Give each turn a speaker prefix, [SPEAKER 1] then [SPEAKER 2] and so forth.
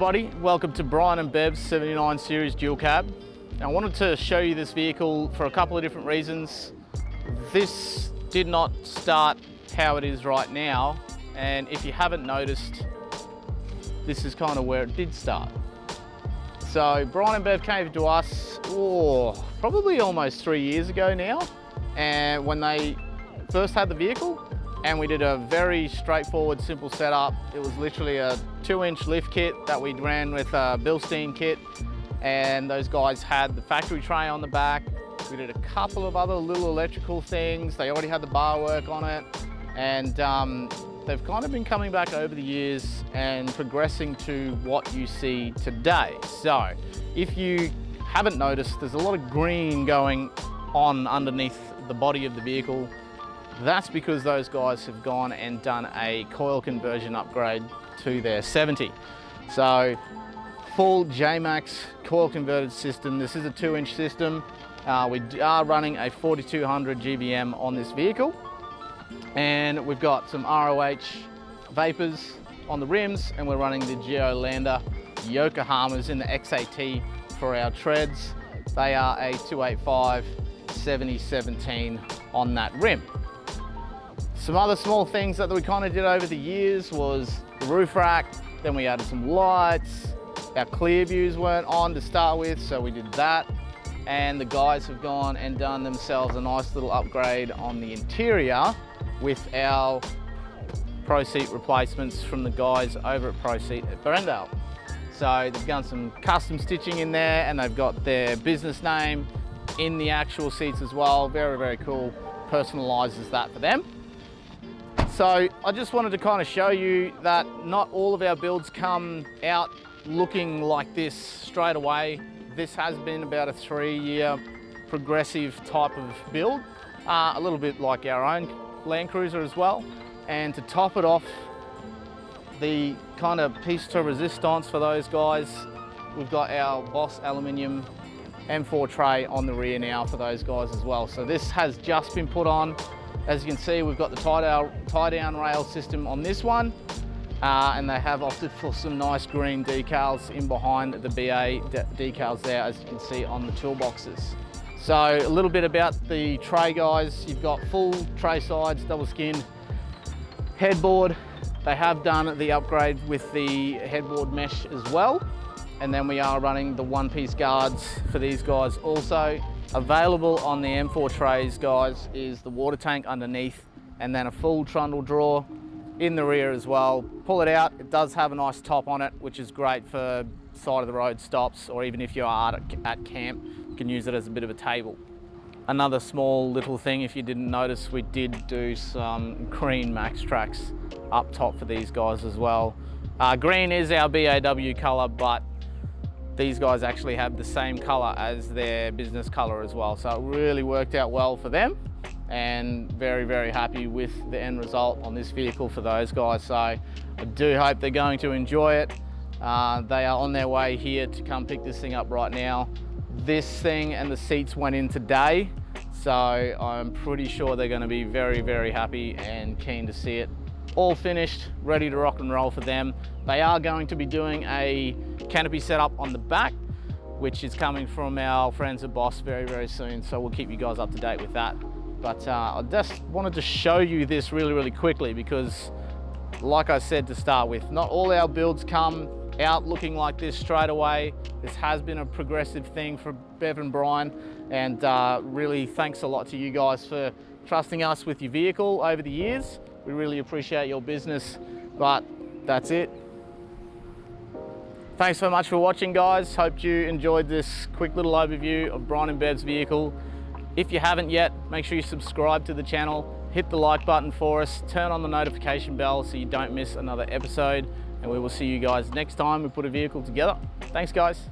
[SPEAKER 1] everybody, welcome to Brian and Bev's 79 series dual cab. I wanted to show you this vehicle for a couple of different reasons. This did not start how it is right now, and if you haven't noticed, this is kind of where it did start. So Brian and Bev came to us probably almost 3 years ago now, and when they first had the vehicle, and we did a very straightforward, simple setup. It was literally a 2-inch lift kit that we ran with a Bilstein kit, and those guys had the factory tray on the back. We did a couple of other little electrical things. They already had the bar work on it, and they've kind of been coming back over the years and progressing to what you see today. So if you haven't noticed, there's a lot of green going on underneath the body of the vehicle. That's because those guys have gone and done a coil conversion upgrade to their 70. So full JMACX coil converted system. This is a 2-inch system. We are running a 4200 GVM on this vehicle. And we've got some ROH Vapors on the rims, and we're running the Geolandar Yokohamas in the X-AT for our treads. They are a 285 7017 on that rim. Some other small things that we kind of did over the years was the roof rack, then we added some lights. Our Clearviews weren't on to start with, so we did that. And the guys have gone and done themselves a nice little upgrade on the interior with our ProSeat replacements from the guys over at ProSeat at Brent. So they've done some custom stitching in there, and they've got their business name in the actual seats as well. Very, very cool. Personalizes that for them. So I just wanted to kind of show you that not all of our builds come out looking like this straight away. This has been about a 3-year progressive type of build, a little bit like our own Land Cruiser as well. And to top it off, the kind of piece de resistance for those guys, we've got our Boss Aluminium M4 tray on the rear now for those guys as well. So this has just been put on. As you can see, we've got the tie-down rail system on this one, and they have opted for some nice green decals in behind the BA decals there, as you can see on the toolboxes. So a little bit about the tray, guys. You've got full tray sides, double skin, headboard. They have done the upgrade with the headboard mesh as well. And then we are running the one-piece guards for these guys also. Available on the M4 trays, guys, is the water tank underneath, and then a full trundle drawer in the rear as well. Pull it out, it does have a nice top on it, which is great for side of the road stops, or even if you are at camp, you can use it as a bit of a table. Another small little thing, if you didn't notice, we did do some green max tracks up top for these guys as well. Green is our BAW color, but these guys actually have the same color as their business color as well. So it really worked out well for them, and very, very happy with the end result on this vehicle for those guys. So I do hope they're going to enjoy it. They are on their way here to come pick this thing up right now. This thing and the seats went in today, so I'm pretty sure they're going to be very, very happy and keen to see it all finished, ready to rock and roll for them. They are going to be doing a canopy setup on the back, which is coming from our friends at Boss very, very soon. So we'll keep you guys up to date with that. But I just wanted to show you this really, really quickly because, like I said to start with, not all our builds come out looking like this straight away. This has been a progressive thing for Bev and Brian, and really thanks a lot to you guys for trusting us with your vehicle over the years. We really appreciate your business, but that's it. Thanks so much for watching, guys. Hope you enjoyed this quick little overview of Brian and Bev's vehicle. If you haven't yet, make sure you subscribe to the channel, hit the like button for us, turn on the notification bell so you don't miss another episode, and we will see you guys next time we put a vehicle together. Thanks, guys.